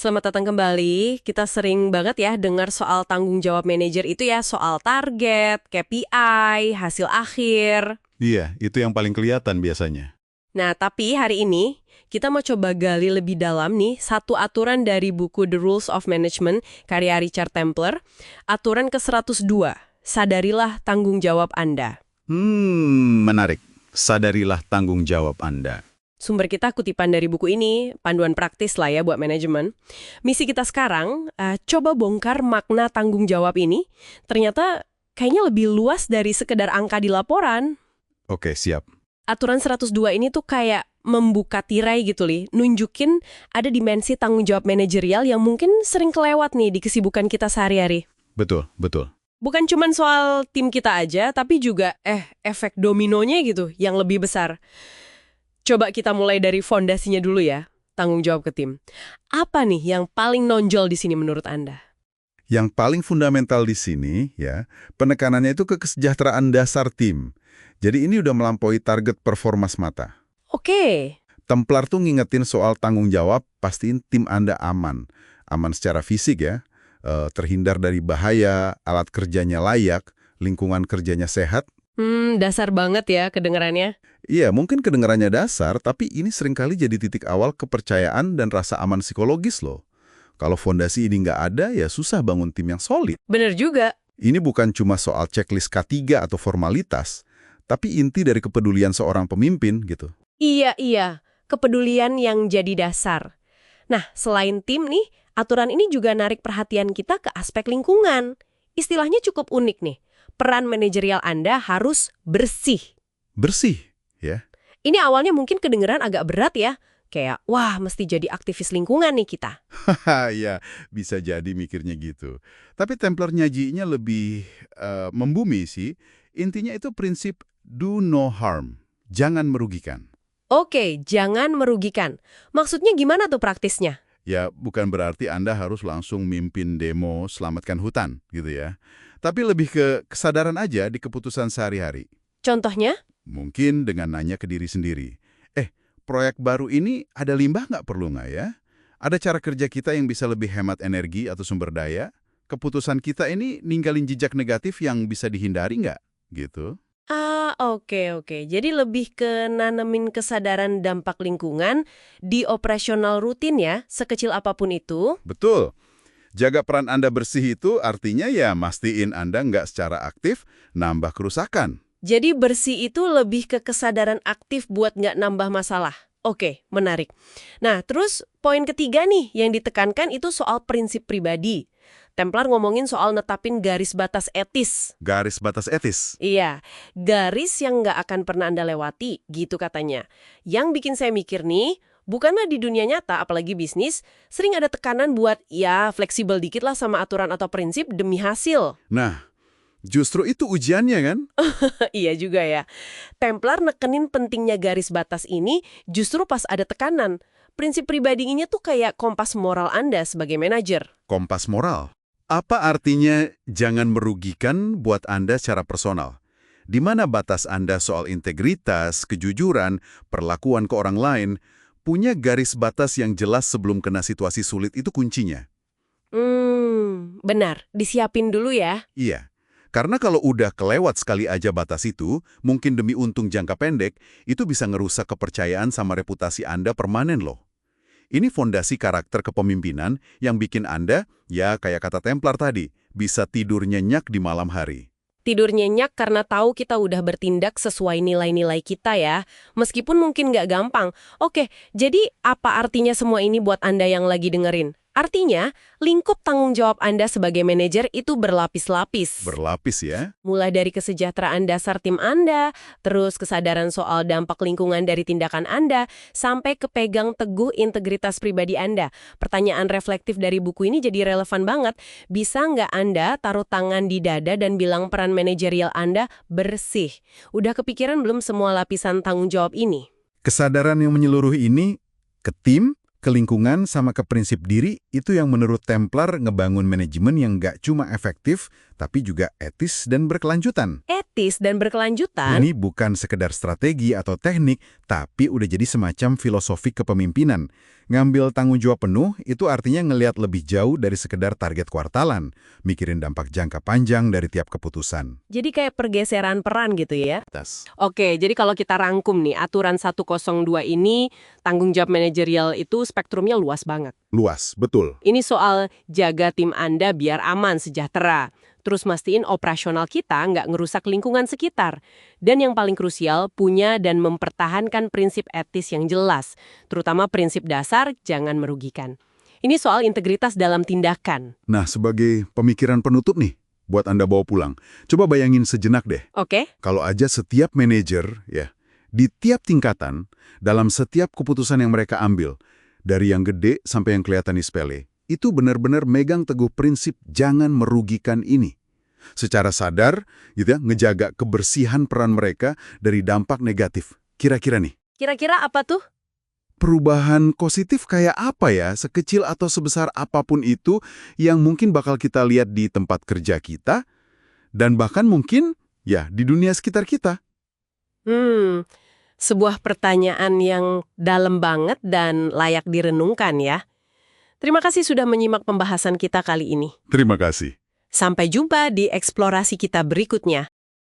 Selamat datang kembali. Kita sering banget ya dengar soal tanggung jawab manajer itu ya, soal target, KPI, hasil akhir. Iya, itu yang paling kelihatan biasanya. Nah, tapi hari ini kita mau coba gali lebih dalam nih satu aturan dari buku The Rules of Management karya Richard Templer, aturan ke-102. Sadarilah tanggung jawab Anda. Menarik. Sadarilah tanggung jawab Anda. Sumber kita kutipan dari buku ini, panduan praktis lah ya buat manajemen. Misi kita sekarang, coba bongkar makna tanggung jawab ini. Ternyata kayaknya lebih luas dari sekedar angka di laporan. Oke, siap. Aturan 102 ini tuh kayak membuka tirai gitu, Li. Nunjukin ada dimensi tanggung jawab manajerial yang mungkin sering kelewat nih di kesibukan kita sehari-hari. Betul, betul. Bukan cuma soal tim kita aja, tapi juga efek dominonya gitu yang lebih besar. Coba kita mulai dari fondasinya dulu ya, tanggung jawab ke tim. Apa nih yang paling nonjol di sini menurut Anda? Yang paling fundamental di sini, ya, penekanannya itu ke kesejahteraan dasar tim. Jadi ini udah melampaui target performa semata. Oke, Templar tuh ngingetin soal tanggung jawab, pastiin tim Anda aman. Aman secara fisik ya, terhindar dari bahaya, alat kerjanya layak, lingkungan kerjanya sehat. dasar banget ya kedengarannya. Iya, mungkin kedengarannya dasar, tapi ini seringkali jadi titik awal kepercayaan dan rasa aman psikologis loh. Kalau fondasi ini nggak ada, ya susah bangun tim yang solid. Bener juga. Ini bukan cuma soal checklist K3 atau formalitas, tapi inti dari kepedulian seorang pemimpin gitu. Iya, kepedulian yang jadi dasar. Nah, selain tim nih, aturan ini juga narik perhatian kita ke aspek lingkungan. Istilahnya cukup unik nih. Peran manajerial Anda harus bersih. Bersih, ya. Ini awalnya mungkin kedengeran agak berat ya. Kayak, wah mesti jadi aktivis lingkungan nih kita. Haha, ya, bisa jadi mikirnya gitu. Tapi Templar nyajinya lebih membumi sih. Intinya itu prinsip do no harm, jangan merugikan. Oke, jangan merugikan. Maksudnya gimana tuh praktisnya? Ya, bukan berarti Anda harus langsung mimpin demo selamatkan hutan, gitu ya. Tapi lebih ke kesadaran aja di keputusan sehari-hari. Contohnya? Mungkin dengan nanya ke diri sendiri, proyek baru ini ada limbah perlu nggak ya? Ada cara kerja kita yang bisa lebih hemat energi atau sumber daya? Keputusan kita ini ninggalin jejak negatif yang bisa dihindari nggak? Gitu. Oke. Jadi lebih ke nanemin kesadaran dampak lingkungan di operasional rutin ya, sekecil apapun itu. Betul. Jaga peran Anda bersih itu artinya ya mastiin Anda nggak secara aktif nambah kerusakan. Jadi bersih itu lebih ke kesadaran aktif buat nggak nambah masalah. Oke, menarik. Nah, terus poin ketiga nih yang ditekankan itu soal prinsip pribadi. Templar ngomongin soal netapin garis batas etis. Garis batas etis. Iya, garis yang nggak akan pernah Anda lewati, gitu katanya. Yang bikin saya mikir nih, bukanlah di dunia nyata, apalagi bisnis, sering ada tekanan buat, ya fleksibel dikit lah sama aturan atau prinsip demi hasil. Nah, justru itu ujiannya kan? Iya juga ya. Templar nekenin pentingnya garis batas ini justru pas ada tekanan. Prinsip pribadinya tuh kayak kompas moral Anda sebagai manajer. Kompas moral. Apa artinya jangan merugikan buat Anda secara personal? Di mana batas Anda soal integritas, kejujuran, perlakuan ke orang lain, punya garis batas yang jelas sebelum kena situasi sulit itu kuncinya. Benar. Disiapin dulu ya. Iya, karena kalau udah kelewat sekali aja batas itu, mungkin demi untung jangka pendek, itu bisa ngerusak kepercayaan sama reputasi Anda permanen loh. Ini fondasi karakter kepemimpinan yang bikin Anda, ya kayak kata Templar tadi, bisa tidur nyenyak di malam hari. Tidur nyenyak karena tahu kita udah bertindak sesuai nilai-nilai kita ya. Meskipun mungkin nggak gampang. Oke, jadi apa artinya semua ini buat Anda yang lagi dengerin? Artinya, lingkup tanggung jawab Anda sebagai manajer itu berlapis-lapis. Berlapis ya. Mulai dari kesejahteraan dasar tim Anda, terus kesadaran soal dampak lingkungan dari tindakan Anda, sampai kepegang teguh integritas pribadi Anda. Pertanyaan reflektif dari buku ini jadi relevan banget. Bisa nggak Anda taruh tangan di dada dan bilang peran manajerial Anda bersih? Udah kepikiran belum semua lapisan tanggung jawab ini? Kesadaran yang menyeluruh ini ke tim, Ke lingkungan sama ke prinsip diri, itu yang menurut Templar ngebangun manajemen yang nggak cuma efektif, tapi juga etis dan berkelanjutan. Etis dan berkelanjutan. Ini bukan sekedar strategi atau teknik, tapi udah jadi semacam filosofi kepemimpinan. Ngambil tanggung jawab penuh, itu artinya ngelihat lebih jauh dari sekedar target kuartalan, mikirin dampak jangka panjang dari tiap keputusan. Jadi kayak pergeseran peran gitu ya. Tas. Oke, jadi kalau kita rangkum nih, aturan 102 ini, tanggung jawab manajerial itu spektrumnya luas banget. Luas, betul. Ini soal jaga tim Anda biar aman, sejahtera. Terus mastiin operasional kita nggak ngerusak lingkungan sekitar. Dan yang paling krusial, punya dan mempertahankan prinsip etis yang jelas. Terutama prinsip dasar, jangan merugikan. Ini soal integritas dalam tindakan. Nah, sebagai pemikiran penutup nih, buat Anda bawa pulang, coba bayangin sejenak deh. Oke? Kalau aja setiap manajer, ya, di tiap tingkatan, dalam setiap keputusan yang mereka ambil, dari yang gede sampai yang kelihatan sepele, itu benar-benar megang teguh prinsip jangan merugikan ini. Secara sadar, gitu ya, ngejaga kebersihan peran mereka dari dampak negatif. Kira-kira nih, Kira-kira apa tuh? perubahan positif kayak apa ya, sekecil atau sebesar apapun itu, yang mungkin bakal kita lihat di tempat kerja kita, dan bahkan mungkin, ya, di dunia sekitar kita. Sebuah pertanyaan yang dalam banget dan layak direnungkan ya. Terima kasih sudah menyimak pembahasan kita kali ini. Terima kasih. Sampai jumpa di eksplorasi kita berikutnya.